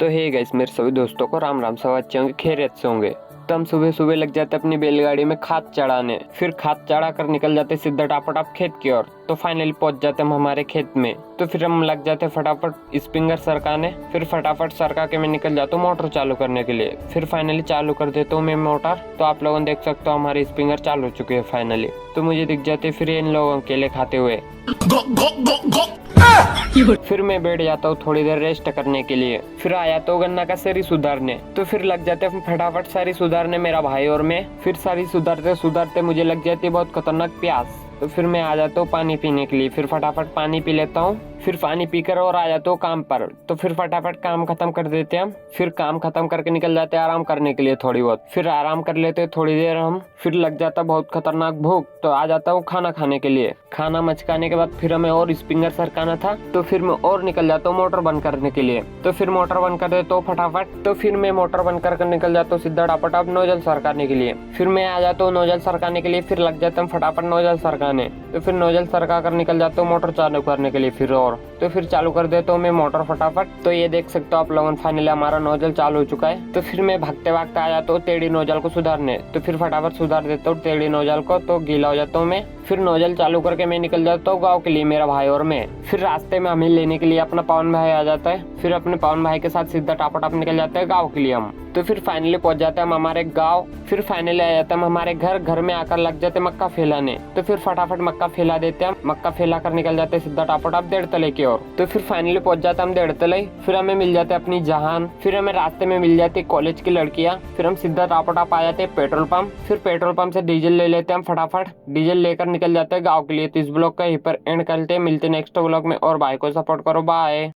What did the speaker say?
तो hey guys, मेरे सभी दोस्तों को राम राम, सब अच्छे होंगे, खैरियत से होंगे। तो हम सुबह सुबह लग जाते अपनी बैलगाड़ी में खाद चढ़ाने, फिर खाद चढ़ा कर निकल जाते सीधा टापाटाप खेत की ओर। तो फाइनली पहुंच जाते हम हमारे खेत में। तो फिर हम लग जाते फटाफट स्प्रिंगर सरकाने, फिर फटाफट सरका के मैं निकल जाता हूँ मोटर चालू करने के लिए। फिर फाइनली चालू कर देता हूँ मैं मोटर। तो आप लोगों देख सकते हो हमारी स्प्रिंगर चालू हो चुकी है फाइनली। तो मुझे दिख जाते फिर इन लोगों केले खाते हुए। फिर मैं बैठ जाता हूँ थोड़ी देर रेस्ट करने के लिए। फिर आया तो गन्ना का सरी सुधारने। तो फिर लग जाते हम फटाफट सारी सुधारने, मेरा भाई और मैं। फिर सारी सुधारते सुधारते मुझे लग जाती बहुत खतरनाक प्यास। तो फिर मैं आ जाता हूँ पानी पीने के लिए। फिर फटाफट पानी पी लेता हूँ। फिर पानी पीकर और आ जाता हूँ काम पर। तो फिर फटाफट काम खत्म कर देते हैं हम। फिर काम खत्म करके निकल जाते हैं आराम करने के लिए थोड़ी बहुत। फिर आराम कर लेते हैं थोड़ी देर हम। फिर लग जाता बहुत खतरनाक भूख। तो आ जाता हूँ खाना खाने के लिए। खाना मचकाने के बाद फिर हमें और स्प्रिंगर सरकाना था। तो फिर मैं और निकल जाता हूँ मोटर बंद करने के लिए। तो फिर मोटर बंद कर देता हूँ फटाफट। तो फिर मैं मोटर बंद कर निकल जाता हूँ सीधा टापाटाप नोजल सरकाने के लिए। फिर मैं आ जाता हूँ नोजल सरकाने के लिए। फिर लग जाता हूँ फटाफट नोजल सरकाने। तो फिर नोजल सरका कर निकल जाता हूँ मोटर चालू करने के लिए फिर और। तो फिर चालू कर देता हूँ मैं मोटर फटाफट। तो ये देख सकते हो आप लोगों, फाइनली हमारा नोजल चालू हो चुका है। तो फिर मैं भागते भागते आ जाता हूँ टेढ़ी नोजल को सुधारने। तो फिर फटाफट सुधार देता हूँ टेढ़ी नोजल को। तो गीला हो जाता हूँ मैं। फिर नोजल चालू करके मैं निकल जाता हूँ गाँव के लिए, मेरा भाई और मैं। फिर रास्ते में हमें लेने के लिए अपना पवन भाई आ जाता है। फिर अपने पवन भाई के साथ सीधा टापाटाप निकल जाते हैं गाँव के लिए हम। तो फिर फाइनली पहुंच जाते हैं हम हमारे गांव। फिर फाइनली आ जाते हैं हम हमारे घर। घर में आकर लग जाते मक्का फैलाने। तो फिर फटाफट मक्का फैला देते हैं। मक्का फैला कर निकल जाते हैं सीधा टापाटाप डेढ़ तले की ओर। तो फिर फाइनली पहुंच जाते हैं हम डेढ़ तले। फिर हमें मिल जाते अपनी जहान। फिर हमें रास्ते में मिल जाती कॉलेज की लड़कियां। फिर हम सीधा टापाटाप आ जाते पेट्रोल पंप। फिर पेट्रोल पंप से डीजल ले लेते हैं हम फटाफट। डीजल लेकर निकल जाते हैं गाँव के लिए। तो इस ब्लॉग का यहीं पर एंड करते हैं। मिलते नेक्स्ट ब्लॉग में और भाई को सपोर्ट करो। बाय।